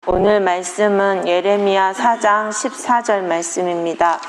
오늘 말씀은 예레미야 4장 14절 말씀입니다.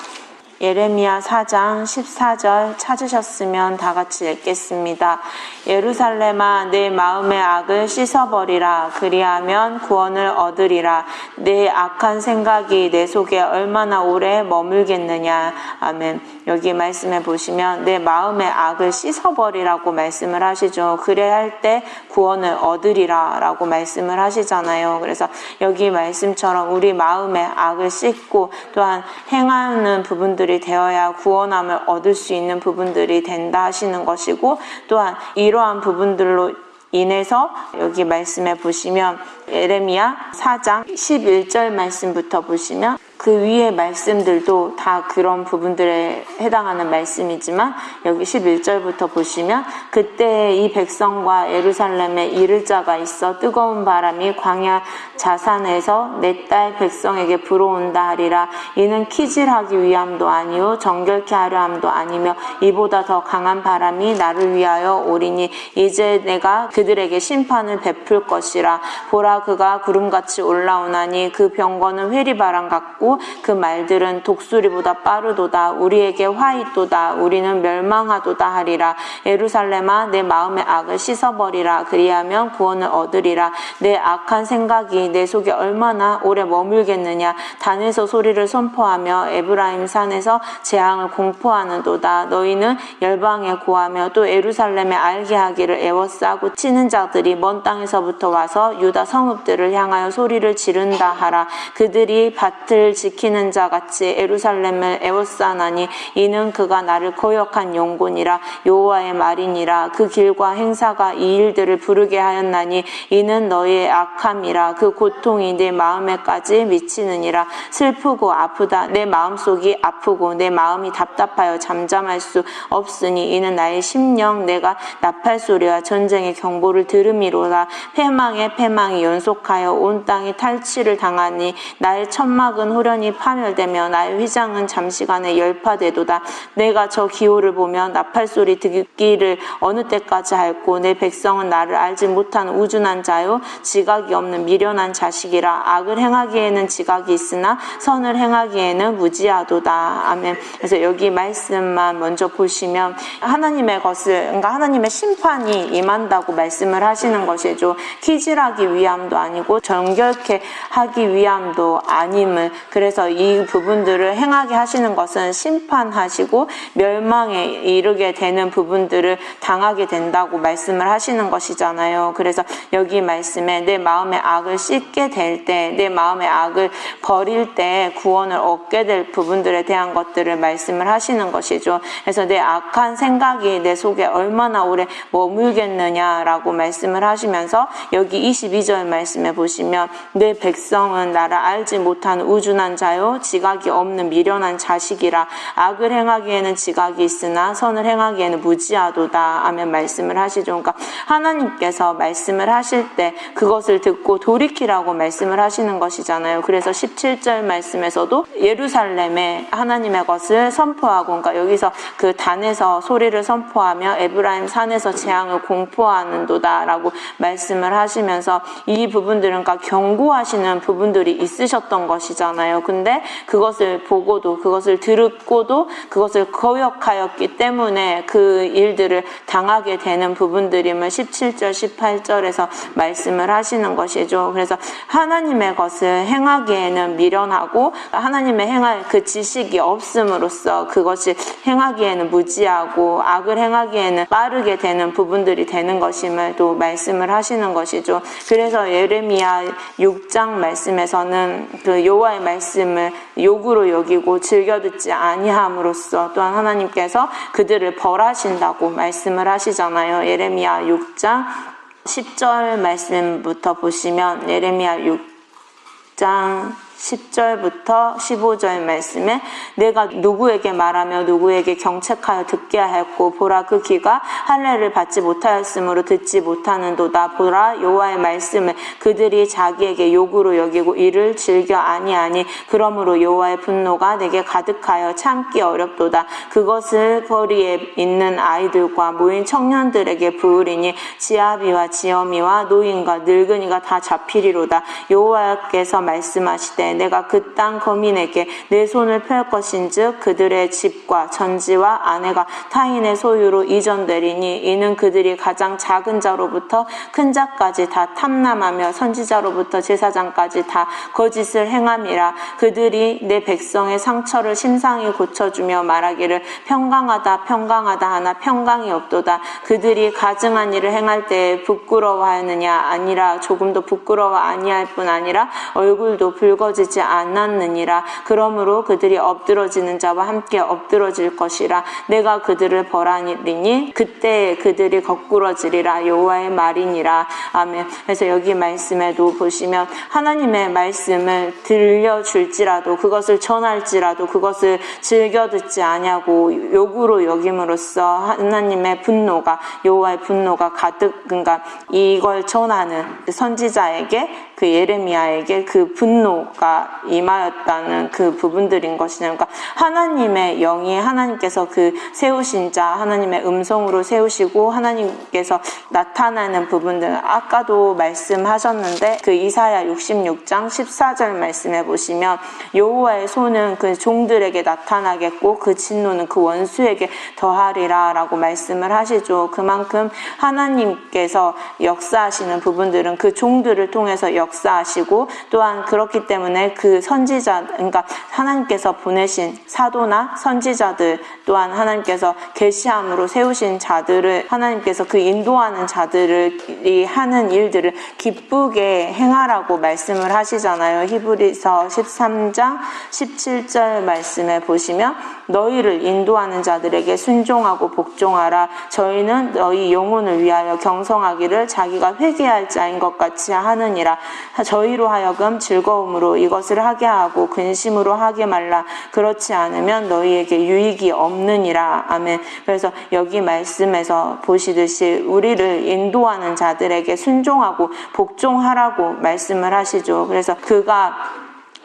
예레미야 4장 14절 찾으셨으면 다 같이 읽겠습니다. 예루살렘아 내 마음의 악을 씻어버리라. 그리하면 구원을 얻으리라. 내 악한 생각이 내 속에 얼마나 오래 머물겠느냐. 아멘. 여기 말씀에 보시면 내 마음의 악을 씻어버리라고 말씀을 하시죠. 그래야 할 때 구원을 얻으리라 라고 말씀을 하시잖아요. 그래서 여기 말씀처럼 우리 마음의 악을 씻고 또한 행하는 부분들이 되어야 구원함을 얻을 수 있는 부분들이 된다 하시는 것이고, 또한 이러한 부분들로 인해서 여기 말씀에 보시면 예레미야 4장 11절 말씀부터 보시면 그 위의 말씀들도 다 그런 부분들에 해당하는 말씀이지만 여기 11절부터 보시면 그때 이 백성과 예루살렘에 이를 자가 있어 뜨거운 바람이 광야 자산에서 내 딸 백성에게 불어온다 하리라. 이는 키질하기 위함도 아니요 정결케 하려 함도 아니며 이보다 더 강한 바람이 나를 위하여 오리니 이제 내가 그들에게 심판을 베풀 것이라. 보라 그가 구름같이 올라오나니 그 병거는 회리바람 같고 그 말들은 독수리보다 빠르도다. 우리에게 화 있도다. 우리는 멸망하도다 하리라. 예루살렘아 내 마음의 악을 씻어버리라. 그리하면 구원을 얻으리라. 내 악한 생각이 내 속에 얼마나 오래 머물겠느냐. 단에서 소리를 선포하며 에브라임 산에서 재앙을 공포하는도다. 너희는 열방에 고하며 또 예루살렘에 알게 하기를 애워싸고 치는 자들이 먼 땅에서부터 와서 유다 성읍들을 향하여 소리를 지른다 하라. 그들이 밭을 지키는 자 같이 예루살렘을 애워싸나니 이는 그가 나를 거역한 용곤이라. 여호와의 말이니라. 그 길과 행사가 이 일들을 부르게 하였나니 이는 너희의 악함이라. 그 고통이 내 마음에까지 미치느니라. 슬프고 아프다. 내 마음속이 아프고 내 마음이 답답하여 잠잠할 수 없으니 이는 나의 심령 내가 나팔 소리와 전쟁의 경보를 들음이로다. 패망에 패망이 연속하여 온 땅이 탈취를 당하니 나의 천막은 호련히 파멸되며 나의 휘장은 잠시간에 열파되도다. 내가 저 기호를 보며 나팔소리 듣기를 어느 때까지 할꼬. 내 백성은 나를 알지 못한 우준한 자요 지각이 없는 미련한 자식이라. 악을 행하기에는 지각이 있으나 선을 행하기에는 무지하도다. 아멘. 그래서 여기 말씀만 먼저 보시면 하나님의 것을, 그러니까 하나님의 심판이 임한다고 말씀을 하시는 것이죠. 키질하기 위함도 아니고 정결케 하기 위함도 아님을, 그래서 이 부분들을 행하게 하시는 것은 심판하시고 멸망에 이르게 되는 부분들을 당하게 된다고 말씀을 하시는 것이잖아요. 그래서 여기 말씀에 내 마음의 악을 씻게 될 때, 내 마음의 악을 버릴 때 구원을 얻게 될 부분들에 대한 것들을 말씀을 하시는 것이죠. 그래서 내 악한 생각이 내 속에 얼마나 오래 머물겠느냐라고 말씀을 하시면서 여기 22절 말씀에 보시면 내 백성은 나를 알지 못한 우준한 자요 지각이 없는 미련한 자식이라. 악을 행하기에는 지각이 있으나 선을 행하기에는 무지하도다. 아멘 말씀을 하시죠. 그러니까 하나님께서 말씀을 하실 때 그것을 듣고 돌이키라고 말씀을 하시는 것이잖아요. 그래서 17절 말씀에서도 예루살렘에 하나님의 것을 선포하고, 그러니까 여기서 그 단에서 소리를 선포하며 에브라임 산에서 재앙을 공포하는도다 라고 말씀을 하시면서 이 부분들은 그러니까 경고하시는 부분들이 있으셨던 것이잖아요. 근데 그것을 보고도 그것을 듣고도 그것을 거역하였기 때문에 그 일들을 당하게 되는 부분들임을 17절 18절에서 말씀을 하시는 것이죠. 그래서 하나님의 것을 행하기에는 미련하고 하나님의 행할 그 지식이 없음으로써 그것이 행하기에는 무지하고 악을 행하기에는 빠르게 되는 부분들이 되는 것임을 또 말씀을 하시는 것이죠. 그래서 예레미야 6장 말씀에서는 그 여호와의 말씀을 욕으로 여기고 즐겨 듣지 아니함으로써 또한 하나님께서 그들을 벌하신다고 말씀을 하시잖아요. 예레미야 6장 10절 말씀부터 보시면 예레미야 6장 10절부터 15절 말씀에 내가 누구에게 말하며 누구에게 경책하여 듣게 하였고 보라 그 귀가 할례를 받지 못하였으므로 듣지 못하는도다. 보라 여호와의 말씀을 그들이 자기에게 욕으로 여기고 이를 즐겨 아니하니 그러므로 여호와의 분노가 내게 가득하여 참기 어렵도다. 그것을 거리에 있는 아이들과 모인 청년들에게 부으리니 지아비와 지어미와 노인과 늙은이가 다 잡히리로다. 여호와께서 말씀하시되 내가 그 땅 거민에게 내 손을 펼 것인즉 그들의 집과 전지와 아내가 타인의 소유로 이전되리니 이는 그들이 가장 작은 자로부터 큰 자까지 다 탐남하며 선지자로부터 제사장까지 다 거짓을 행함이라. 그들이 내 백성의 상처를 심상히 고쳐주며 말하기를 평강하다 평강하다 하나 평강이 없도다. 그들이 가증한 일을 행할 때에 부끄러워하느냐 아니라 조금도 부끄러워 아니할 뿐 아니라 얼굴도 붉어지지 않았느니라. 그러므로 그들이 엎드러지는 자와 함께 엎드러질 것이라. 내가 그들을 벌하리니 그때에 그들이 거꾸러지리라. 여호와의 말이니라. 아멘. 그래서 여기 말씀에도 보시면 하나님의 말씀을 들려줄지라도 그것을 전할지라도 그것을 즐겨 듣지 아니하고 욕으로 여김으로써 하나님의 분노가 여호와의 분노가 가득 그러니까 이걸 전하는 선지자에게 그 예레미야에게 그 분노가 임하였다는 그 부분들인 것이냐. 그러니까 하나님의 영이 하나님께서 그 세우신 자 하나님의 음성으로 세우시고 하나님께서 나타나는 부분들 아까도 말씀하셨는데 그 이사야 66장 14절 말씀에 보시면 여호와의 손은 그 종들에게 나타나겠고 그 진노는 그 원수에게 더하리라 라고 말씀을 하시죠. 그만큼 하나님께서 역사하시는 부분들은 그 종들을 통해서 역사하시고 또한 그렇기 때문에 그 선지자 그러니까 하나님께서 보내신 사도나 선지자들 또한 하나님께서 계시함으로 세우신 자들을 하나님께서 그 인도하는 자들이 하는 일들을 기쁘게 행하라고 말씀을 하시잖아요. 히브리서 13장 17절 말씀에 보시면 너희를 인도하는 자들에게 순종하고 복종하라. 저희는 너희 영혼을 위하여 경성하기를 자기가 회개할 자인 것 같이 하느니라. 저희로 하여금 즐거움으로 이것을 하게 하고 근심으로 하게 말라. 그렇지 않으면 너희에게 유익이 없느니라. 아멘. 그래서 여기 말씀에서 보시듯이 우리를 인도하는 자들에게 순종하고 복종하라고 말씀을 하시죠. 그래서 그가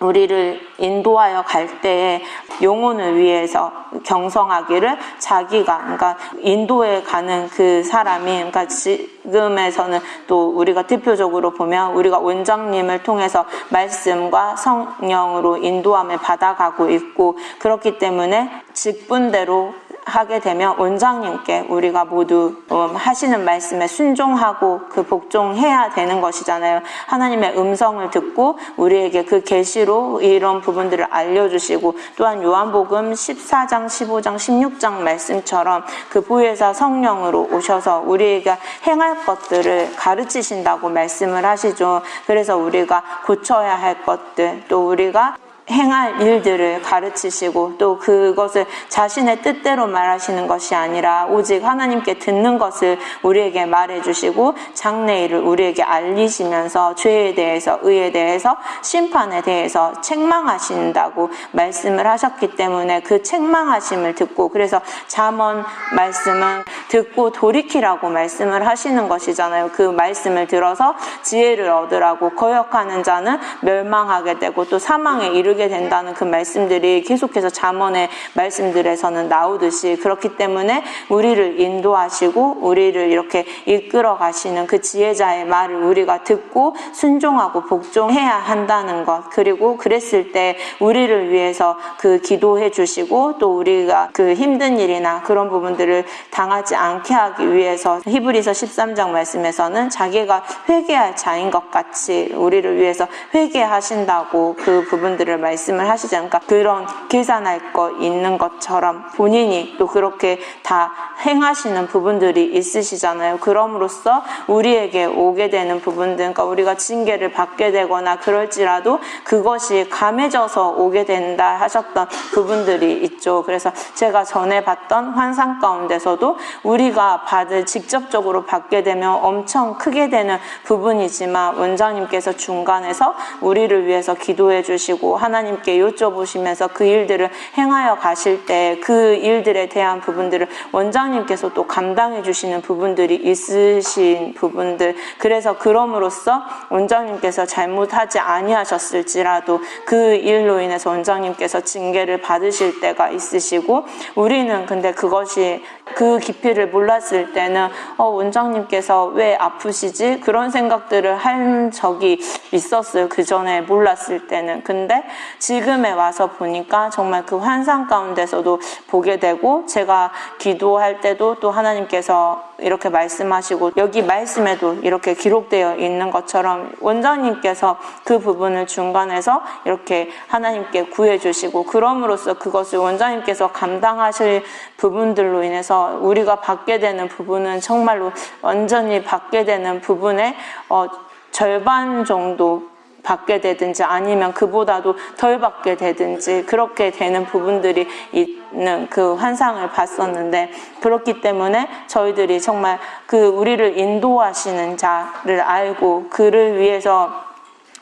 우리를 인도하여 갈 때에 영혼을 위해서 경성하기를 자기가 그러니까 인도에 가는 그 사람이 그러니까 지금에서는 또 우리가 대표적으로 보면 우리가 원장님을 통해서 말씀과 성령으로 인도함을 받아가고 있고 그렇기 때문에 직분대로 하게 되면 원장님께 우리가 모두 하시는 말씀에 순종하고 그 복종해야 되는 것이잖아요. 하나님의 음성을 듣고 우리에게 그 계시로 이런 부분들을 알려주시고 또한 요한복음 14장, 15장, 16장 말씀처럼 그 보혜사 성령으로 오셔서 우리에게 행할 것들을 가르치신다고 말씀을 하시죠. 그래서 우리가 고쳐야 할 것들 또 우리가 행할 일들을 가르치시고 또 그것을 자신의 뜻대로 말하시는 것이 아니라 오직 하나님께 듣는 것을 우리에게 말해주시고 장래일을 우리에게 알리시면서 죄에 대해서 의에 대해서 심판에 대해서 책망하신다고 말씀을 하셨기 때문에 그 책망하심을 듣고 그래서 잠언 말씀은 듣고 돌이키라고 말씀을 하시는 것이잖아요. 그 말씀을 들어서 지혜를 얻으라고 거역하는 자는 멸망하게 되고 또 사망에 이르게 된다는 그 말씀들이 계속해서 잠언의 말씀들에서는 나오듯이 그렇기 때문에 우리를 인도하시고 우리를 이렇게 이끌어 가시는 그 지혜자의 말을 우리가 듣고 순종하고 복종해야 한다는 것 그리고 그랬을 때 우리를 위해서 그 기도해 주시고 또 우리가 그 힘든 일이나 그런 부분들을 당하지 않게 하기 위해서 히브리서 13장 말씀에서는 자기가 회개할 자인 것 같이 우리를 위해서 회개하신다고 그 부분들을 말씀을 하시잖아요. 그러니까 그런 계산할 거 있는 것처럼 본인이 또 그렇게 다 행하시는 부분들이 있으시잖아요. 그럼으로써 우리에게 오게 되는 부분들, 그러니까 우리가 징계를 받게 되거나 그럴지라도 그것이 감해져서 오게 된다 하셨던 부분들이 있죠. 그래서 제가 전에 봤던 환상 가운데서도 우리가 직접적으로 받게 되면 엄청 크게 되는 부분이지만 원장님께서 중간에서 우리를 위해서 기도해 주시고 하나님께 여쭤보시면서 그 일들을 행하여 가실 때 그 일들에 대한 부분들을 원장님께서 또 감당해 주시는 부분들이 있으신 부분들, 그래서 그럼으로써 원장님께서 잘못하지 아니하셨을지라도 그 일로 인해서 원장님께서 징계를 받으실 때가 있으시고, 우리는 근데 그것이 그 깊이를 몰랐을 때는 원장님께서 왜 아프시지? 그런 생각들을 한 적이 있었어요. 그 전에 몰랐을 때는. 근데 지금에 와서 보니까 정말 그 환상 가운데서도 보게 되고, 제가 기도할 때도 또 하나님께서 이렇게 말씀하시고 여기 말씀에도 이렇게 기록되어 있는 것처럼 원장님께서 그 부분을 중간에서 이렇게 하나님께 구해주시고, 그럼으로써 그것을 원장님께서 감당하실 부분들로 인해서 우리가 받게 되는 부분은 정말로 완전히 받게 되는 부분의 절반 정도 받게 되든지 아니면 그보다도 덜 받게 되든지 그렇게 되는 부분들이 있는 그 환상을 봤었는데, 그렇기 때문에 저희들이 정말 그 우리를 인도하시는 자를 알고 그를 위해서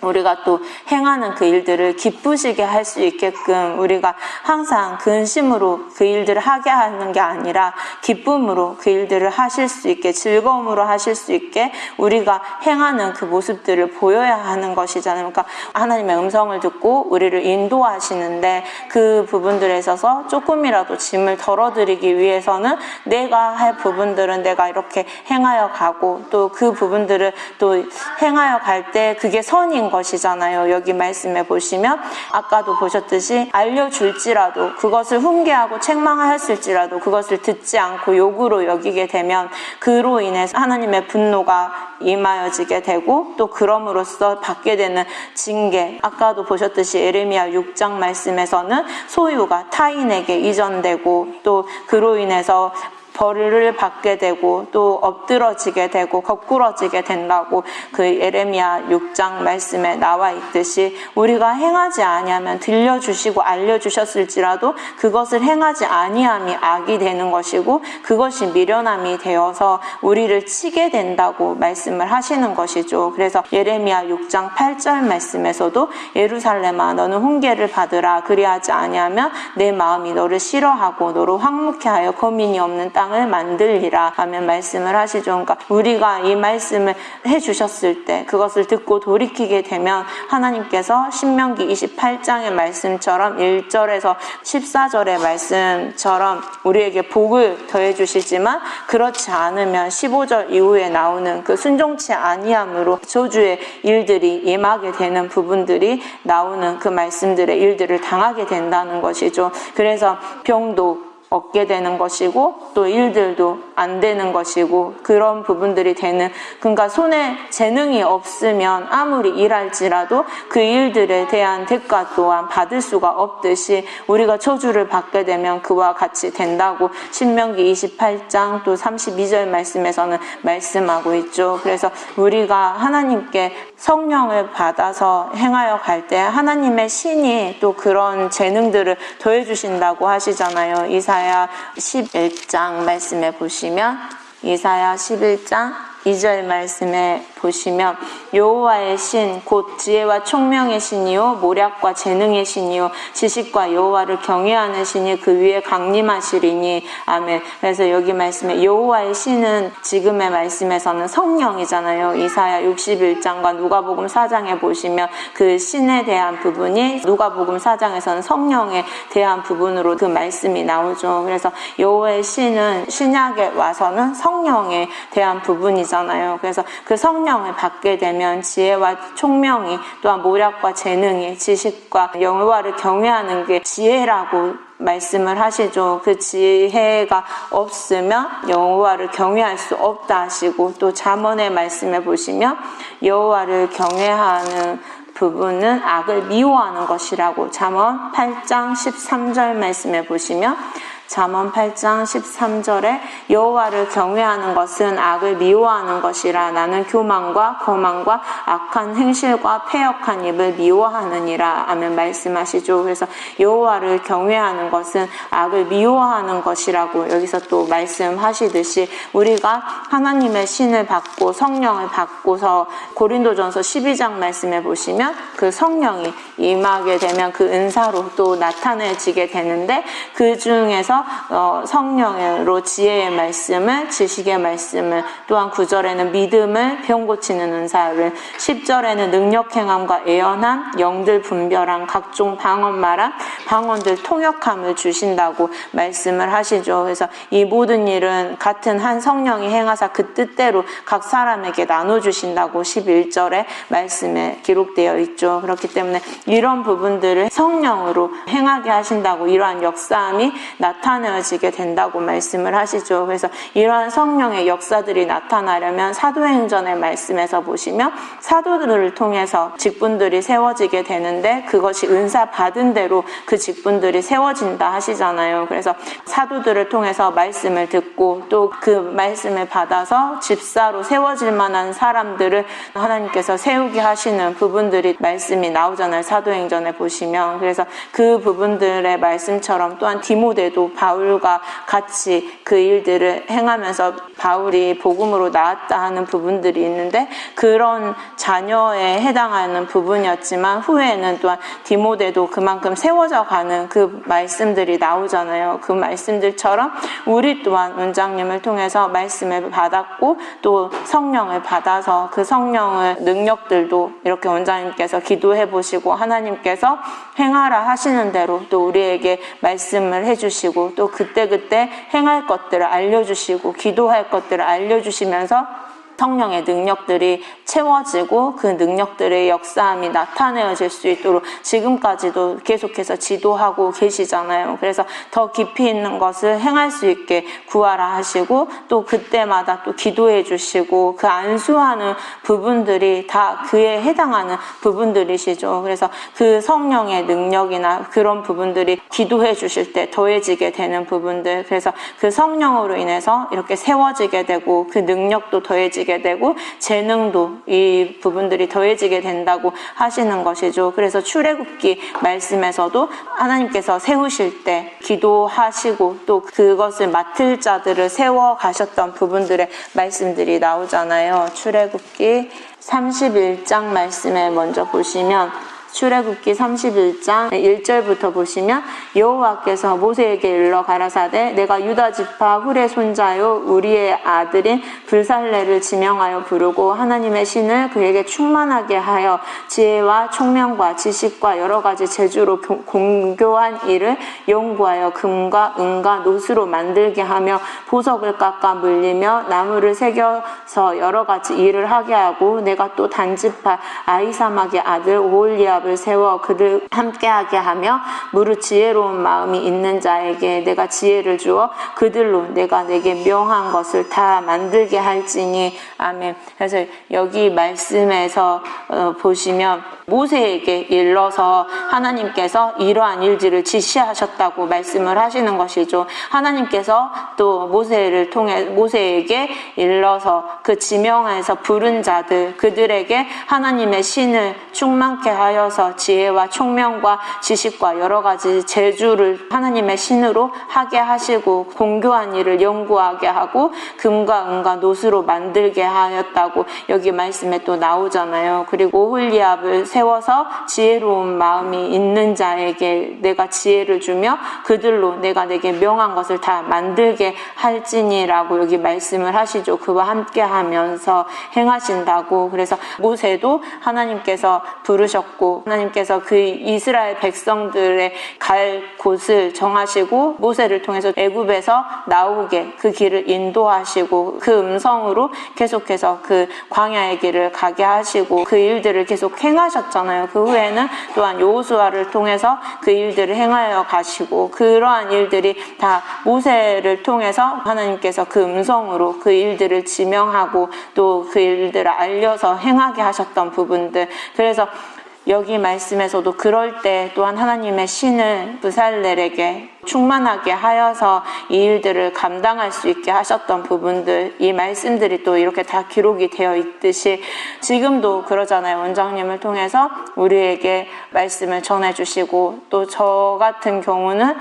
우리가 또 행하는 그 일들을 기쁘시게 할 수 있게끔 우리가 항상 근심으로 그 일들을 하게 하는 게 아니라 기쁨으로 그 일들을 하실 수 있게, 즐거움으로 하실 수 있게 우리가 행하는 그 모습들을 보여야 하는 것이잖아요. 그러니까 하나님의 음성을 듣고 우리를 인도하시는데 그 부분들에 있어서 조금이라도 짐을 덜어드리기 위해서는 내가 할 부분들은 내가 이렇게 행하여 가고, 또 그 부분들을 또 행하여 갈 때 그게 선인 것이잖아요. 여기 말씀에 보시면 아까도 보셨듯이 알려줄지라도, 그것을 훈계하고 책망하였을지라도 그것을 듣지 않고 욕으로 여기게 되면 그로 인해서 하나님의 분노가 임하여지게 되고, 또 그럼으로써 받게 되는 징계, 아까도 보셨듯이 예레미야 6장 말씀에서는 소유가 타인에게 이전되고 또 그로 인해서 벌을 받게 되고 또 엎드러지게 되고 거꾸러지게 된다고 그 예레미야 6장 말씀에 나와 있듯이, 우리가 행하지 아니하면 들려주시고 알려주셨을지라도 그것을 행하지 아니함이 악이 되는 것이고 그것이 미련함이 되어서 우리를 치게 된다고 말씀을 하시는 것이죠. 그래서 예레미야 6장 8절 말씀에서도 예루살렘아 너는 훈계를 받으라, 그리하지 아니하면 내 마음이 너를 싫어하고 너로 황무케 하여 거민이 없는 땅을 만들리라 하면 말씀을 하시죠. 그러니까 우리가 이 말씀을 해주셨을 때 그것을 듣고 돌이키게 되면 하나님께서 신명기 28장의 말씀처럼 1절에서 14절의 말씀처럼 우리에게 복을 더해 주시지만, 그렇지 않으면 15절 이후에 나오는 그 순종치 아니함으로 저주의 일들이 임하게 되는 부분들이 나오는 그 말씀들의 일들을 당하게 된다는 것이죠. 그래서 병도 얻게 되는 것이고 또 일들도 안 되는 것이고 그런 부분들이 되는, 그러니까 손에 재능이 없으면 아무리 일할지라도 그 일들에 대한 대가 또한 받을 수가 없듯이 우리가 저주를 받게 되면 그와 같이 된다고 신명기 28장 또 32절 말씀에서는 말씀하고 있죠. 그래서 우리가 하나님께 성령을 받아서 행하여 갈 때 하나님의 신이 또 그런 재능들을 더해 주신다고 하시잖아요. 이사야 11장 말씀에 보시면, 이사야 11장 2절 말씀에 보시면 여호와의 신 곧 지혜와 총명의 신이요 모략과 재능의 신이요 지식과 여호와를 경외하는 신이 그 위에 강림하시리니. 아멘. 그래서 여기 말씀에 여호와의 신은 지금의 말씀에서는 성령이잖아요. 이사야 61장과 누가복음 4장에 보시면 그 신에 대한 부분이 누가복음 4장에서는 성령에 대한 부분으로 그 말씀이 나오죠. 그래서 여호와의 신은 신약에 와서는 성령에 대한 부분이잖아요. 그래서 그 성령을 받게 되면 지혜와 총명이, 또한 모략과 재능이, 지식과 여호와를 경외하는 게 지혜라고 말씀을 하시죠. 그 지혜가 없으면 여호와를 경외할 수 없다 하시고, 또 잠언의 말씀에 보시면 여호와를 경외하는 부분은 악을 미워하는 것이라고 잠언 8장 13절 말씀에 보시면 잠언 8장 13절에 여호와를 경외하는 것은 악을 미워하는 것이라 나는 교만과 거만과 악한 행실과 패역한 입을 미워하느니라. 아멘 말씀하시죠. 그래서 여호와를 경외하는 것은 악을 미워하는 것이라고 여기서 또 말씀하시듯이 우리가 하나님의 신을 받고 성령을 받고서 고린도전서 12장 말씀에 보시면 그 성령이 임하게 되면 그 은사로 또 나타내지게 되는데 그 중에서 성령으로 지혜의 말씀을 지식의 말씀을 또한 9절에는 믿음을 병 고치는 은사를 10절에는 능력 행함과 애언함 영들 분별함 각종 방언 말함 방언들 통역함을 주신다고 말씀을 하시죠. 그래서 이 모든 일은 같은 한 성령이 행하사 그 뜻대로 각 사람에게 나눠주신다고 11절에 말씀에 기록되어 있죠. 그렇기 때문에 이런 부분들을 성령으로 행하게 하신다고 이러한 역사함이 나타내지게 된다고 말씀을 하시죠. 그래서 이러한 성령의 역사들이 나타나려면 사도행전의 말씀에서 보시면 사도들을 통해서 직분들이 세워지게 되는데 그것이 은사 받은 대로 그 직분들이 세워진다 하시잖아요. 그래서 사도들을 통해서 말씀을 듣고 또 그 말씀을 받아서 집사로 세워질 만한 사람들을 하나님께서 세우게 하시는 부분들이 말씀이 나오잖아요. 사도행전에 보시면. 그래서 그 부분들의 말씀처럼 또한 디모데도 바울과 같이 그 일들을 행하면서 바울이 복음으로 나았다 하는 부분들이 있는데 그런 자녀에 해당하는 부분이었지만 후에는 또한 디모데도 그만큼 세워져 가는 그 말씀들이 나오잖아요. 그 말씀들처럼 우리 또한 원장님을 통해서 말씀을 받았고 또 성령을 받아서 그 성령의 능력들도 이렇게 원장님께서 기도해 보시고 하나님께서 행하라 하시는 대로 또 우리에게 말씀을 해주시고 또 그때그때 행할 것들을 알려주시고 기도할 것들을 알려주시면서 성령의 능력들이 채워지고 그 능력들의 역사함이 나타내어질 수 있도록 지금까지도 계속해서 지도하고 계시잖아요. 그래서 더 깊이 있는 것을 행할 수 있게 구하라 하시고 또 그때마다 또 기도해 주시고 그 안수하는 부분들이 다 그에 해당하는 부분들이시죠. 그래서 그 성령의 능력이나 그런 부분들이 기도해 주실 때 더해지게 되는 부분들, 그래서 그 성령으로 인해서 이렇게 세워지게 되고 그 능력도 더해지게 되고 재능도 이 부분들이 더해지게 된다고 하시는 것이죠. 그래서 출애굽기 말씀에서도 하나님께서 세우실 때 기도하시고 또 그것을 맡을 자들을 세워 가셨던 부분들의 말씀들이 나오잖아요. 출애굽기 31장 말씀에 먼저 보시면 출애굽기 31장 1절부터 보시면 여호와께서 모세에게 일러 가라사대 내가 유다 지파 훌의 손자요 우리의 아들인 불살레를 지명하여 부르고 하나님의 신을 그에게 충만하게 하여 지혜와 총명과 지식과 여러 가지 재주로 공교한 일을 연구하여 금과 은과 노스로 만들게 하며 보석을 깎아 물리며 나무를 새겨서 여러 가지 일을 하게 하고 내가 또 단지파 아히사막의 아들 오홀리압 을 세워 그들 함께하게 하며 무릇 지혜로운 마음이 있는 자에게 내가 지혜를 주어 그들로 내가 내게 명한 것을 다 만들게 할지니. 아멘. 그래서 여기 말씀에서 보시면 모세에게 일러서 하나님께서 이러한 일들을 지시하셨다고 말씀을 하시는 것이죠. 하나님께서 또 모세를 통해 모세에게 일러서 그 지명해서 부른 자들 그들에게 하나님의 신을 충만케 하여서 지혜와 총명과 지식과 여러 가지 재주를 하나님의 신으로 하게 하시고 공교한 일을 연구하게 하고 금과 은과 노스로 만들게 하였다고 여기 말씀에 또 나오잖아요. 그리고 오홀리압을 세워서 지혜로운 마음이 있는 자에게 내가 지혜를 주며 그들로 내가 내게 명한 것을 다 만들게 할지니라고 여기 말씀을 하시죠. 그와 함께 하면서 행하신다고. 그래서 모세도 하나님께서 부르셨고 하나님께서 그 이스라엘 백성들의 갈 곳을 정하시고 모세를 통해서 애굽에서 나오게 그 길을 인도하시고 그 음성으로 계속해서 그 광야의 길을 가게 하시고 그 일들을 계속 행하셨잖아요. 그 후에는 또한 여호수아를 통해서 그 일들을 행하여 가시고 그러한 일들이 다 모세를 통해서 하나님께서 그 음성으로 그 일들을 지명하고 또 그 일들을 알려서 행하게 하셨던 부분들. 그래서 여기 말씀에서도 그럴 때 또한 하나님의 신을 부살렐에게 충만하게 하여서 이 일들을 감당할 수 있게 하셨던 부분들, 이 말씀들이 또 이렇게 다 기록이 되어 있듯이 지금도 그러잖아요. 원장님을 통해서 우리에게 말씀을 전해주시고, 또 저 같은 경우는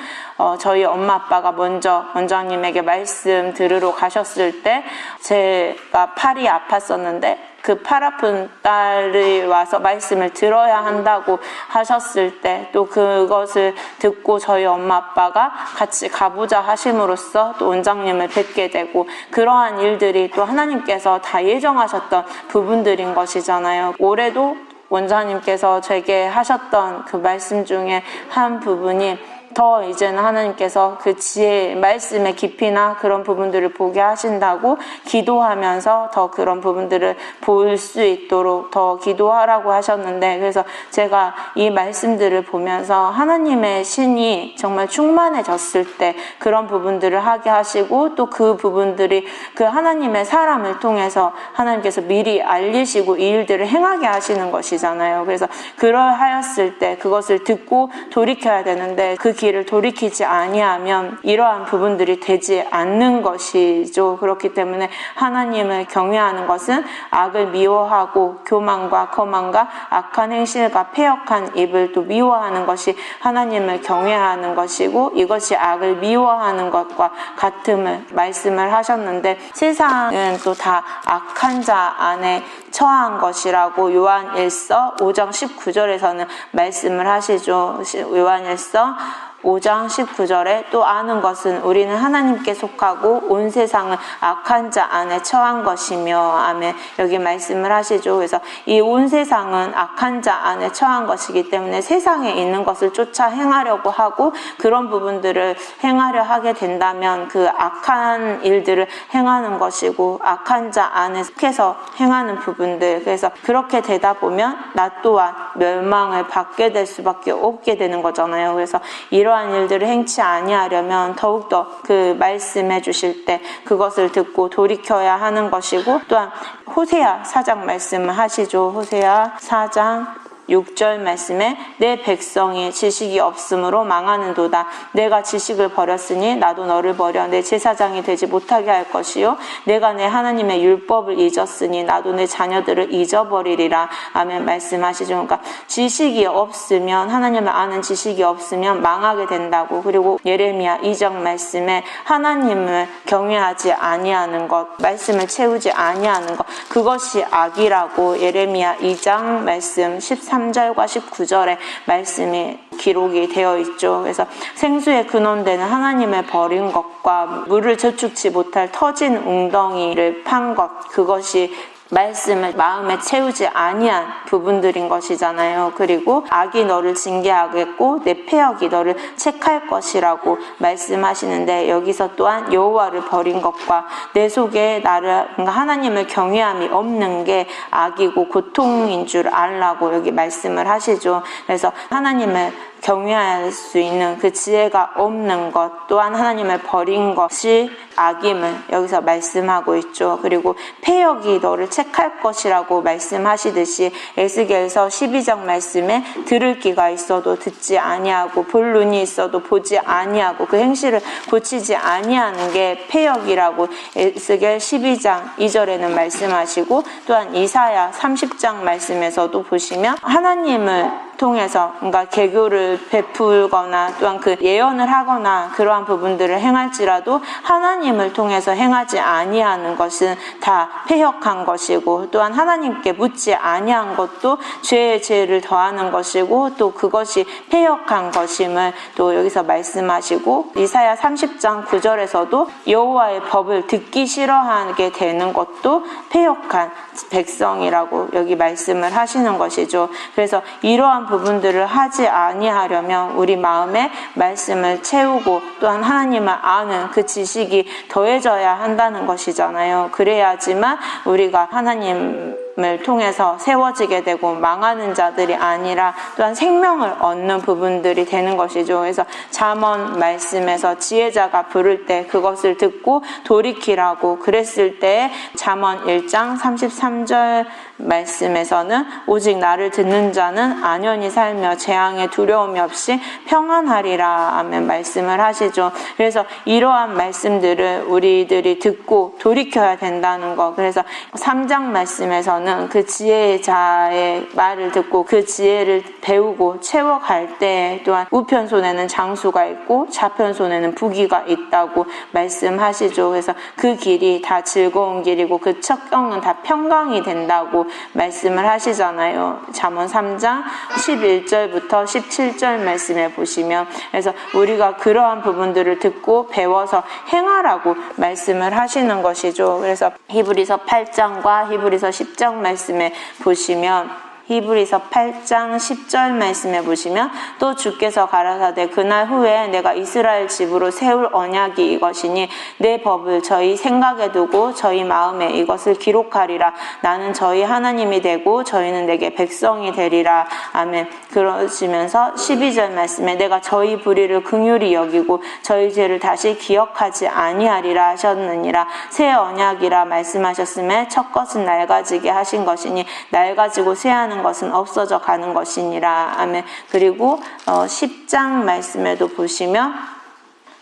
저희 엄마 아빠가 먼저 원장님에게 말씀 들으러 가셨을 때 제가 팔이 아팠었는데 그 팔 아픈 딸이 와서 말씀을 들어야 한다고 하셨을 때 또 그것을 듣고 저희 엄마 아빠가 같이 가보자 하심으로써 또 원장님을 뵙게 되고, 그러한 일들이 또 하나님께서 다 예정하셨던 부분들인 것이잖아요. 올해도 원장님께서 제게 하셨던 그 말씀 중에 한 부분이 더 이제는 하나님께서 그 지혜, 말씀의 깊이나 그런 부분들을 보게 하신다고 기도하면서 더 그런 부분들을 볼 수 있도록 더 기도하라고 하셨는데, 그래서 제가 이 말씀들을 보면서 하나님의 신이 정말 충만해졌을 때 그런 부분들을 하게 하시고, 또 그 부분들이 그 하나님의 사람을 통해서 하나님께서 미리 알리시고 이 일들을 행하게 하시는 것이잖아요. 그래서 그러하였을 때 그것을 듣고 돌이켜야 되는데 그 길을 돌이키지 아니하면 이러한 부분들이 되지 않는 것이죠. 그렇기 때문에 하나님을 경외하는 것은 악을 미워하고 교만과 거만과 악한 행실과 패역한 입을 또 미워하는 것이 하나님을 경외하는 것이고, 이것이 악을 미워하는 것과 같음을 말씀을 하셨는데, 세상은 또 다 악한 자 안에 처한 것이라고 요한일서 5장 19절에서는 말씀을 하시죠. 요한일서 5장 19절에 또 아는 것은 우리는 하나님께 속하고 온 세상은 악한 자 안에 처한 것이며, 아멘. 여기 말씀을 하시죠. 그래서 이 온 세상은 악한 자 안에 처한 것이기 때문에 세상에 있는 것을 쫓아 행하려고 하고, 그런 부분들을 행하려 하게 된다면 그 악한 일들을 행하는 것이고, 악한 자 안에 속해서 행하는 부분들, 그래서 그렇게 되다 보면 나 또한 멸망을 받게 될 수밖에 없게 되는 거잖아요. 그래서 이러한 일들을 행치 아니하려면 더욱더 그 말씀해 주실 때 그것을 듣고 돌이켜야 하는 것이고, 또한 호세아 4장 말씀을 하시죠. 호세아 4장 6절 말씀에 내 백성이 지식이 없으므로 망하는도다. 내가 지식을 버렸으니 나도 너를 버려 내 제사장이 되지 못하게 할 것이요, 내가 내 하나님의 율법을 잊었으니 나도 내 자녀들을 잊어버리리라. 아멘. 말씀하시죠. 그러니까 지식이 없으면, 하나님을 아는 지식이 없으면 망하게 된다고. 그리고 예레미야 2장 말씀에 하나님을 경외하지 아니하는 것, 말씀을 채우지 아니하는 것, 그것이 악이라고 예레미야 2장 말씀 13절과 19절에 말씀이 기록이 되어 있죠. 그래서 생수의 근원되는 하나님을 버린 것과 물을 저축치 못할 터진 웅덩이를 판 것, 그것이 말씀을 마음에 채우지 아니한 부분들인 것이잖아요. 그리고 악이 너를 징계하겠고 내 패역이 너를 책할 것이라고 말씀하시는데, 여기서 또한 여호와를 버린 것과 내 속에 나를, 그러니까 하나님을 경외함이 없는 게 악이고 고통인 줄 알라고 여기 말씀을 하시죠. 그래서 하나님을 경외할 수 있는 그 지혜가 없는 것, 또한 하나님을 버린 것이 악임을 여기서 말씀하고 있죠. 그리고 패역이 너를 책할 것이라고 말씀하시듯이 에스겔서 12장 말씀에 들을 귀가 있어도 듣지 아니하고 볼 눈이 있어도 보지 아니하고 그 행실을 고치지 아니하는 게 패역이라고 에스겔 12장 2절에는 말씀하시고, 또한 이사야 30장 말씀에서도 보시면 하나님을 통해서 뭔가 개교를 베풀거나 또한 그 예언을 하거나 그러한 부분들을 행할지라도 하나님을 통해서 행하지 아니하는 것은 다 패역한 것이고, 또한 하나님께 묻지 아니한 것도 죄의 죄를 더하는 것이고 또 그것이 패역한 것임을 또 여기서 말씀하시고, 이사야 30장 9절에서도 여호와의 법을 듣기 싫어하게 되는 것도 패역한 백성이라고 여기 말씀을 하시는 것이죠. 그래서 이러한 부분들을 하지 아니하려면 우리 마음에 말씀을 채우고 또한 하나님을 아는 그 지식이 더해져야 한다는 것이잖아요. 그래야지만 우리가 하나님을 통해서 세워지게 되고 망하는 자들이 아니라 또한 생명을 얻는 부분들이 되는 것이죠. 그래서 잠언 말씀에서 지혜자가 부를 때 그것을 듣고 돌이키라고 그랬을 때 잠언 1장 33절 말씀에서는 오직 나를 듣는 자는 안연히 살며 재앙에 두려움이 없이 평안하리라. 아멘. 말씀을 하시죠. 그래서 이러한 말씀들을 우리들이 듣고 돌이켜야 된다는 거. 그래서 3장 말씀에서는 그 지혜의 자의 말을 듣고 그 지혜를 배우고 채워갈 때 또한 우편 손에는 장수가 있고 좌편 손에는 부귀가 있다고 말씀하시죠. 그래서 그 길이 다 즐거운 길이고 그 척경은 다 평강이 된다고 말씀을 하시잖아요. 잠언 3장 11절부터 17절 말씀에 보시면, 그래서 우리가 그러한 부분들을 듣고 배워서 행하라고 말씀을 하시는 것이죠. 그래서 히브리서 8장과 히브리서 10장 말씀에 보시면, 히브리서 8장 10절 말씀에 보시면, 또 주께서 가라사대 그날 후에 내가 이스라엘 집으로 세울 언약이 이것이니 내 법을 저희 생각에 두고 저희 마음에 이것을 기록하리라. 나는 저희 하나님이 되고 저희는 내게 백성이 되리라. 아멘. 그러시면서 12절 말씀에 내가 저희 불의를 긍휼히 여기고 저희 죄를 다시 기억하지 아니하리라 하셨느니라. 새 언약이라 말씀하셨음에 첫 것은 낡아지게 하신 것이니 낡아지고 쇠하는 것은 없어져 가는 것이니라. 아멘. 그리고 10장 말씀에도 보시면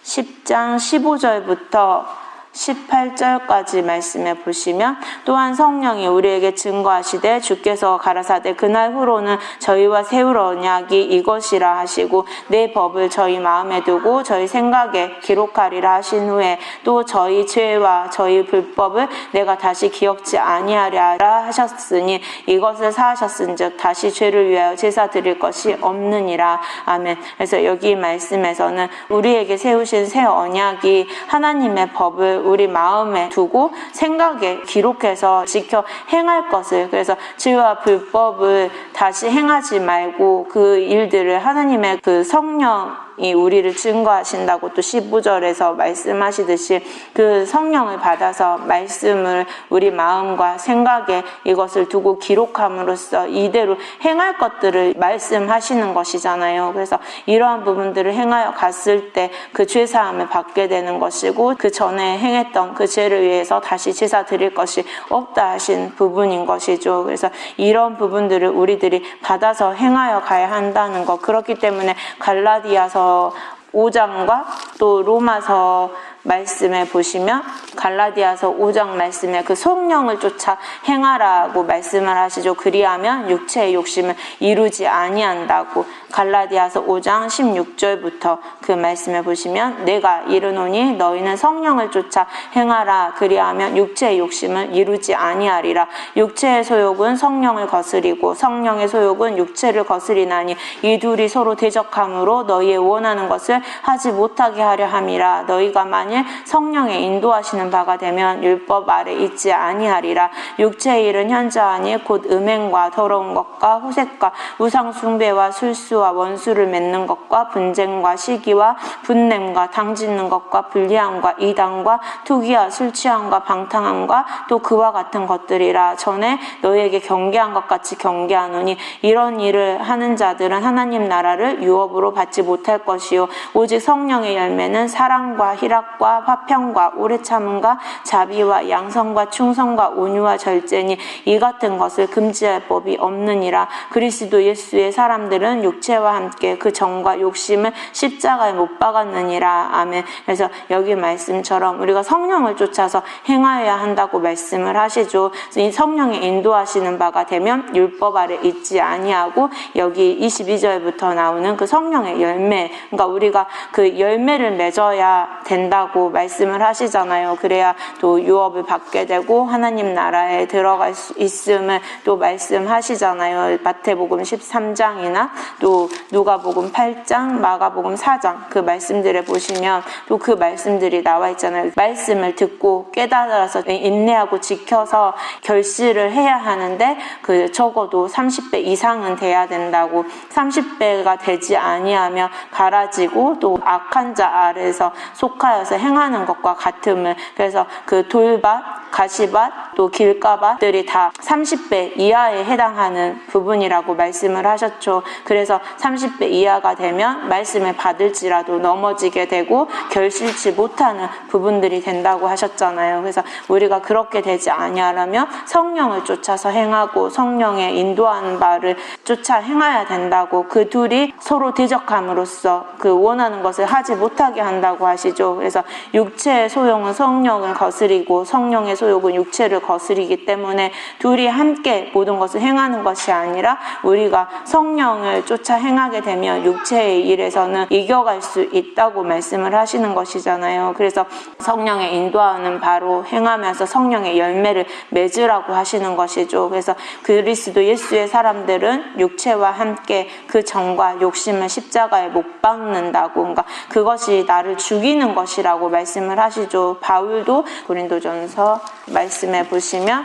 10장 15절부터 18절까지 말씀에 보시면, 또한 성령이 우리에게 증거하시되 주께서 가라사대 그날 후로는 저희와 세울 언약이 이것이라 하시고 내 법을 저희 마음에 두고 저희 생각에 기록하리라 하신 후에 또 저희 죄와 저희 불법을 내가 다시 기억지 아니하리라 하셨으니 이것을 사하셨은즉 다시 죄를 위하여 제사 드릴 것이 없느니라. 아멘. 그래서 여기 말씀에서는 우리에게 세우신 새 언약이 하나님의 법을 우리 마음에 두고 생각에 기록해서 지켜 행할 것을, 그래서 죄와 불법을 다시 행하지 말고 그 일들을 하나님의 그 성령이 우리를 증거하신다고 또 15절에서 말씀하시듯이 그 성령을 받아서 말씀을 우리 마음과 생각에 이것을 두고 기록함으로써 이대로 행할 것들을 말씀하시는 것이잖아요. 그래서 이러한 부분들을 행하여 갔을 때 그 죄사함을 받게 되는 것이고 그 전에 행했던 그 죄를 위해서 다시 제사 드릴 것이 없다 하신 부분인 것이죠. 그래서 이런 부분들을 우리들이 받아서 행하여 가야 한다는 것. 그렇기 때문에 갈라디아서 5장과 또 로마서 말씀에 보시면 갈라디아서 5장 말씀에 그 성령을 쫓아 행하라고 말씀을 하시죠. 그리하면 육체의 욕심을 이루지 아니한다고. 갈라디아서 5장 16절부터 그 말씀에 보시면 내가 이르노니 너희는 성령을 쫓아 행하라. 그리하면 육체의 욕심을 이루지 아니하리라. 육체의 소욕은 성령을 거스리고 성령의 소욕은 육체를 거스리나니 이 둘이 서로 대적함으로 너희의 원하는 것을 하지 못하게 하려 함이라. 너희가 만일 성령의 인도하시는 바가 되면 율법 아래 있지 아니하리라. 육체의 일은 현저하니 곧 음행과 더러운 것과 후색과 우상 숭배와 술수와 원수를 맺는 것과 분쟁과 시기와 분냄과 당짓는 것과 불리함과 이단과 투기와 술 취함과 방탕함과 또 그와 같은 것들이라. 전에 너희에게 경계한 것 같이 경계하노니 이런 일을 하는 자들은 하나님 나라를 유업으로 받지 못할 것이요 오직 성령의 열매는 사랑과 희락과 화평과 오래 참음과 자비와 양성과 충성과 온유와 절제니 이 같은 것을 금지할 법이 없느니라. 그리스도 예수의 사람들은 육체와 함께 그 정과 욕심을 십자가에 못 박았느니라. 아멘. 그래서 여기 말씀처럼 우리가 성령을 쫓아서 행하여야 한다고 말씀을 하시죠. 이 성령이 인도하시는 바가 되면 율법 아래 있지 아니하고 여기 22절부터 나오는 그 성령의 열매, 그러니까 우리가 그 열매를 맺어야 된다고 말씀을 하시잖아요. 그래야 또 유업을 받게 되고 하나님 나라에 들어갈 수 있음을 또 말씀하시잖아요. 마태복음 13장이나 또 누가복음 8장, 마가복음 4장 그 말씀들에 보시면 또 그 말씀들이 나와 있잖아요. 말씀을 듣고 깨달아서 인내하고 지켜서 결실을 해야 하는데 그 적어도 30배 이상은 돼야 된다고. 30배가 되지 아니하면 갈아지고 또 악한 자 아래에서 속하여서 행하는 것과 같음을. 그래서 그 돌밭 가시밭, 또 길가밭들이 다 30배 이하에 해당하는 부분이라고 말씀을 하셨죠. 그래서 30배 이하가 되면 말씀을 받을지라도 넘어지게 되고 결실치 못하는 부분들이 된다고 하셨잖아요. 그래서 우리가 그렇게 되지 아니하려면 성령을 쫓아서 행하고 성령의 인도하는 바를 쫓아 행해야 된다고, 그 둘이 서로 대적함으로써 그 원하는 것을 하지 못하게 한다고 하시죠. 그래서 육체의 소용은 성령을 거스리고 성령의 소욕은 육체를 거스리기 때문에 둘이 함께 모든 것을 행하는 것이 아니라 우리가 성령을 쫓아 행하게 되면 육체의 일에서는 이겨갈 수 있다고 말씀을 하시는 것이잖아요. 그래서 성령의 인도하는 바로 행하면서 성령의 열매를 맺으라고 하시는 것이죠. 그래서 그리스도 예수의 사람들은 육체와 함께 그 정과 욕심을 십자가에 못 박는다고, 그러니까 그것이 나를 죽이는 것이라고 말씀을 하시죠. 바울도 고린도전서 말씀에 보시면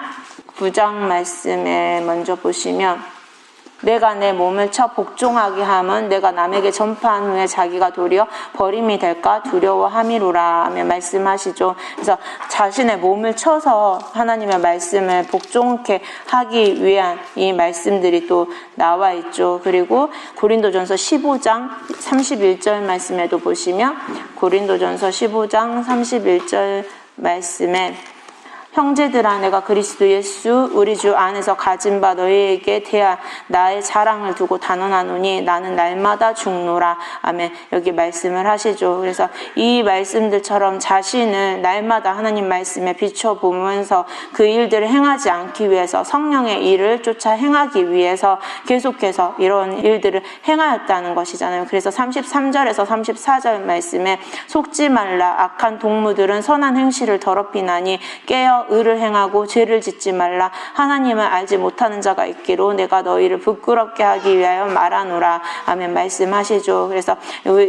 9장 말씀에 먼저 보시면 내가 내 몸을 쳐 복종하게 함은 내가 남에게 전파한 후에 자기가 도리어 버림이 될까 두려워함이로라 하며 말씀하시죠. 그래서 자신의 몸을 쳐서 하나님의 말씀을 복종케 하기 위한 이 말씀들이 또 나와 있죠. 그리고 고린도전서 15장 31절 말씀에도 보시면 고린도전서 15장 31절 말씀에 형제들아, 내가 그리스도 예수 우리 주 안에서 가진 바 너희에게 대한 나의 자랑을 두고 단언하노니 나는 날마다 죽노라. 아멘. 여기 말씀을 하시죠. 그래서 이 말씀들처럼 자신을 날마다 하나님 말씀에 비춰보면서 그 일들을 행하지 않기 위해서 성령의 일을 쫓아 행하기 위해서 계속해서 이런 일들을 행하였다는 것이잖아요. 그래서 33절에서 34절 말씀에 속지 말라. 악한 동무들은 선한 행실을 더럽히나니 깨어 의를 행하고 죄를 짓지 말라. 하나님을 알지 못하는 자가 있기로 내가 너희를 부끄럽게 하기 위하여 말하노라. 아멘. 말씀하시죠. 그래서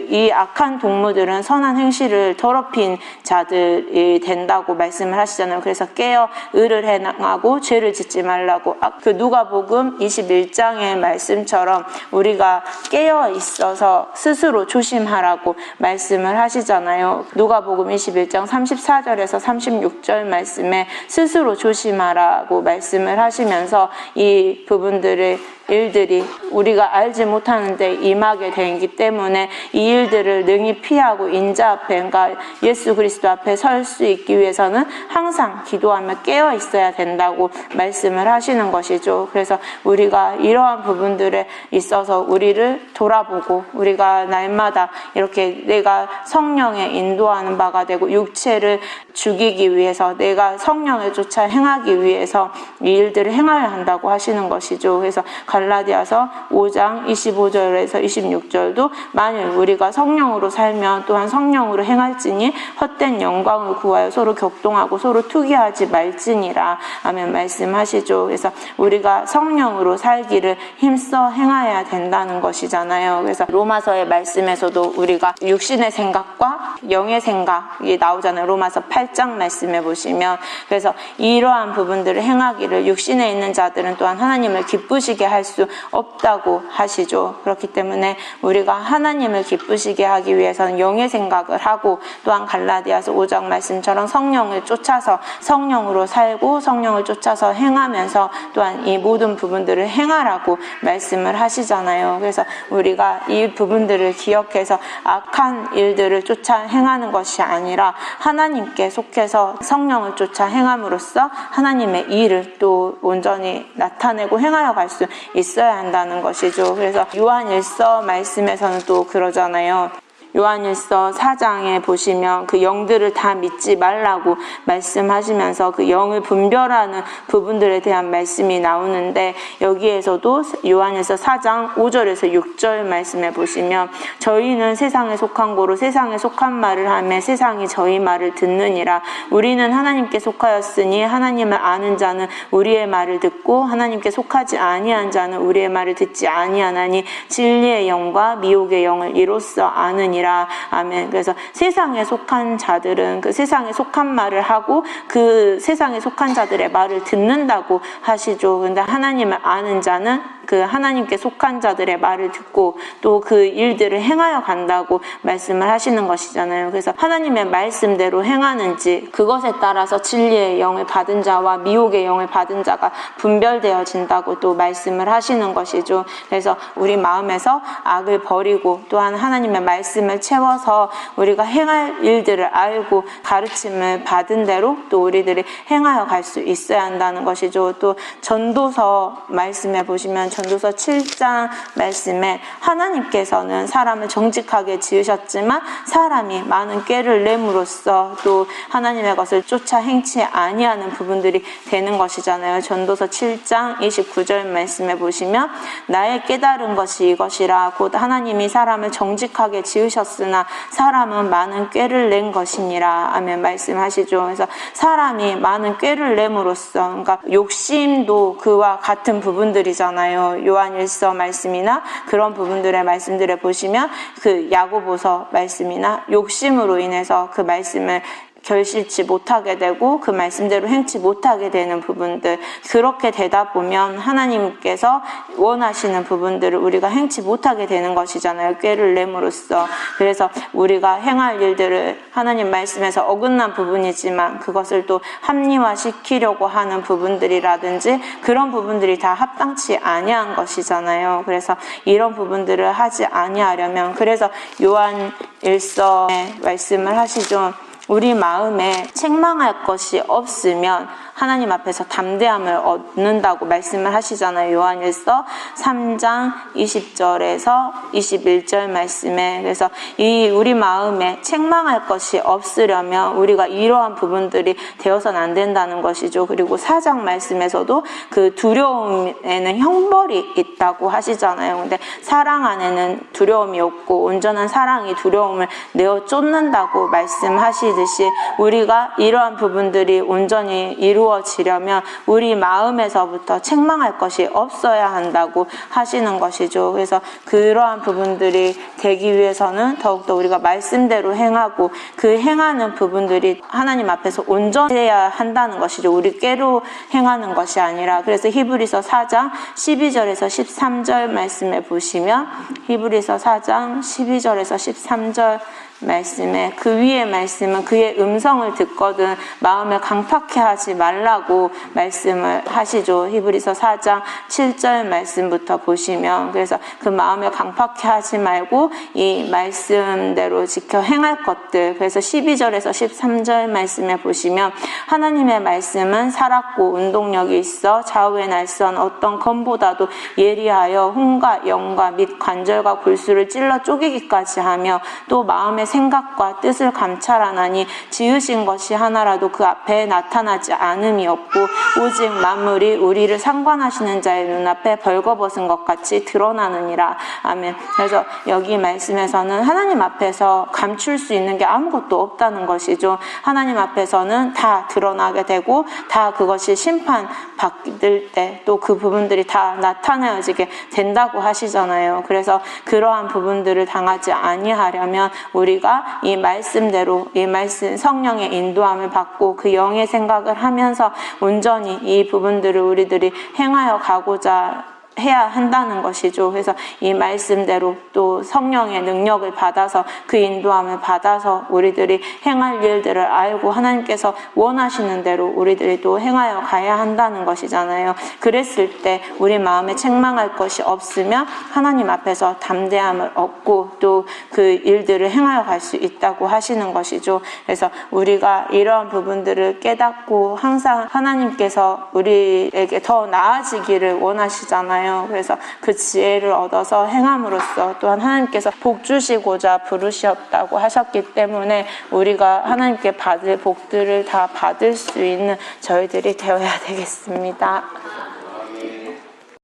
이 악한 동무들은 선한 행실을 더럽힌 자들이 된다고 말씀을 하시잖아요. 그래서 깨어 의를 행하고 죄를 짓지 말라고, 그 누가복음 21장의 말씀처럼 우리가 깨어 있어서 스스로 조심하라고 말씀을 하시잖아요. 누가복음 21장 34절에서 36절 말씀에 스스로 조심하라고 말씀을 하시면서 이 부분들의 일들이 우리가 알지 못하는데 임하게 되기 때문에 이 일들을 능히 피하고 인자 앞에, 그러니까 예수 그리스도 앞에 설 수 있기 위해서는 항상 기도하며 깨어 있어야 된다고 말씀을 하시는 것이죠. 그래서 우리가 이러한 부분들에 있어서 우리를 돌아보고 우리가 날마다 이렇게 내가 성령에 인도하는 바가 되고 육체를 죽이기 위해서 내가 성령을 쫓아 행하기 위해서 이 일들을 행하여야 한다고 하시는 것이죠. 그래서 갈라디아서 5장 25절에서 26절도 만일 우리가 성령으로 살면 또한 성령으로 행할지니 헛된 영광을 구하여 서로 격동하고 서로 투기하지 말지니라. 아멘. 말씀하시죠. 그래서 우리가 성령으로 살기를 힘써 행하여야 된다는 것이잖아요. 그래서 로마서의 말씀에서도 우리가 육신의 생각과 영의 생각이 나오잖아요. 로마서 8장 말씀에 보시면, 그래서 이러한 부분들을 행하기를 육신에 있는 자들은 또한 하나님을 기쁘시게 할 수 없다고 하시죠. 그렇기 때문에 우리가 하나님을 기쁘시게 하기 위해서는 영의 생각을 하고, 또한 갈라디아서 5장 말씀처럼 성령을 쫓아서 성령으로 살고 성령을 쫓아서 행하면서 또한 이 모든 부분들을 행하라고 말씀을 하시잖아요. 그래서 우리가 이 부분들을 기억해서 악한 일들을 쫓아 행하는 것이 아니라 하나님께 속해서 성령을 쫓아 행함으로써 하나님의 일을 또 온전히 나타내고 행하여 갈 수 있어야 한다는 것이죠. 그래서 요한일서 말씀에서는 또 그러잖아요. 요한일서 4장에 보시면 그 영들을 다 믿지 말라고 말씀하시면서 그 영을 분별하는 부분들에 대한 말씀이 나오는데, 여기에서도 요한일서 4장 5절에서 6절 말씀에 보시면 저희는 세상에 속한 고로 세상에 속한 말을 하며 세상이 저희 말을 듣느니라. 우리는 하나님께 속하였으니 하나님을 아는 자는 우리의 말을 듣고 하나님께 속하지 아니한 자는 우리의 말을 듣지 아니하나니 진리의 영과 미혹의 영을 이로써 아느니라. 아멘. 그래서 세상에 속한 자들은 그 세상에 속한 말을 하고 그 세상에 속한 자들의 말을 듣는다고 하시죠. 근데 하나님을 아는 자는 그 하나님께 속한 자들의 말을 듣고 또 그 일들을 행하여 간다고 말씀을 하시는 것이잖아요. 그래서 하나님의 말씀대로 행하는지 그것에 따라서 진리의 영을 받은 자와 미혹의 영을 받은 자가 분별되어진다고 또 말씀을 하시는 것이죠. 그래서 우리 마음에서 악을 버리고 또한 하나님의 말씀을 채워서 우리가 행할 일들을 알고 가르침을 받은 대로 또 우리들이 행하여 갈 수 있어야 한다는 것이죠. 또 전도서 말씀에 보시면 전도서 7장 말씀에 하나님께서는 사람을 정직하게 지으셨지만 사람이 많은 꾀를 내므로써 또 하나님의 것을 쫓아 행치 아니하는 부분들이 되는 것이잖아요. 전도서 7장 29절 말씀에 보시면 나의 깨달은 것이 이것이라 곧 하나님이 사람을 정직하게 지으셨으나 사람은 많은 꾀를 낸 것이니라. 아멘 말씀하시죠. 그래서 사람이 많은 꾀를 내므로써 그러니까 욕심도 그와 같은 부분들이잖아요. 요한일서 말씀이나 그런 부분들의 말씀들을 보시면 그 야고보서 말씀이나 욕심으로 인해서 그 말씀을 결실치 못하게 되고 그 말씀대로 행치 못하게 되는 부분들, 그렇게 되다 보면 하나님께서 원하시는 부분들을 우리가 행치 못하게 되는 것이잖아요. 꾀를 내므로써. 그래서 우리가 행할 일들을 하나님 말씀에서 어긋난 부분이지만 그것을 또 합리화시키려고 하는 부분들이라든지 그런 부분들이 다 합당치 아니한 것이잖아요. 그래서 이런 부분들을 하지 아니하려면, 그래서 요한일서에 말씀을 하시죠. 우리 마음에 책망할 것이 없으면 하나님 앞에서 담대함을 얻는다고 말씀을 하시잖아요. 요한일서 3장 20절에서 21절 말씀에. 그래서 이 우리 마음에 책망할 것이 없으려면 우리가 이러한 부분들이 되어서는 안 된다는 것이죠. 그리고 4장 말씀에서도 그 두려움에는 형벌이 있다고 하시잖아요. 근데 사랑 안에는 두려움이 없고 온전한 사랑이 두려움을 내어 쫓는다고 말씀하시듯이 우리가 이러한 부분들이 온전히 이루어지려면 우리 마음에서부터 책망할 것이 없어야 한다고 하시는 것이죠. 그래서 그러한 부분들이 되기 위해서는 더욱더 우리가 말씀대로 행하고 그 행하는 부분들이 하나님 앞에서 온전해야 한다는 것이죠. 우리 꾀로 행하는 것이 아니라. 그래서 히브리서 4장 12절에서 13절 말씀에 보시면 히브리서 4장 12절에서 13절 말씀에 그 위의 말씀은 그의 음성을 듣거든 마음을 강팍해 하지 말라고 말씀을 하시죠. 히브리서 4장 7절 말씀부터 보시면, 그래서 그 마음을 강팍해 하지 말고 이 말씀대로 지켜 행할 것들. 그래서 12절에서 13절 말씀에 보시면 하나님의 말씀은 살았고 운동력이 있어 좌우의 날선 어떤 검보다도 예리하여 혼과 영과 및 관절과 골수를 찔러 쪼개기까지 하며 또 마음의 생각과 뜻을 감찰하나니 지으신 것이 하나라도 그 앞에 나타나지 않음이 없고 오직 만물이 우리를 상관하시는 자의 눈앞에 벌거벗은 것 같이 드러나느니라. 아멘. 그래서 여기 말씀에서는 하나님 앞에서 감출 수 있는 게 아무것도 없다는 것이죠. 하나님 앞에서는 다 드러나게 되고 다 그것이 심판받을 때 또 그 부분들이 다 나타내어지게 된다고 하시잖아요. 그래서 그러한 부분들을 당하지 아니하려면 우리가 이 말씀대로 이 말씀 성령의 인도함을 받고 그 영의 생각을 하면서 온전히 이 부분들을 우리들이 행하여 가고자 해야 한다는 것이죠. 그래서 이 말씀대로 또 성령의 능력을 받아서 그 인도함을 받아서 우리들이 행할 일들을 알고 하나님께서 원하시는 대로 우리들이 또 행하여 가야 한다는 것이잖아요. 그랬을 때 우리 마음에 책망할 것이 없으면 하나님 앞에서 담대함을 얻고 또 그 일들을 행하여 갈 수 있다고 하시는 것이죠. 그래서 우리가 이러한 부분들을 깨닫고 항상 하나님께서 우리에게 더 나아지기를 원하시잖아요. 그래서 그 지혜를 얻어서 행함으로써 또한 하나님께서 복 주시고자 부르셨다고 하셨기 때문에 우리가 하나님께 받을 복들을 다 받을 수 있는 저희들이 되어야 되겠습니다.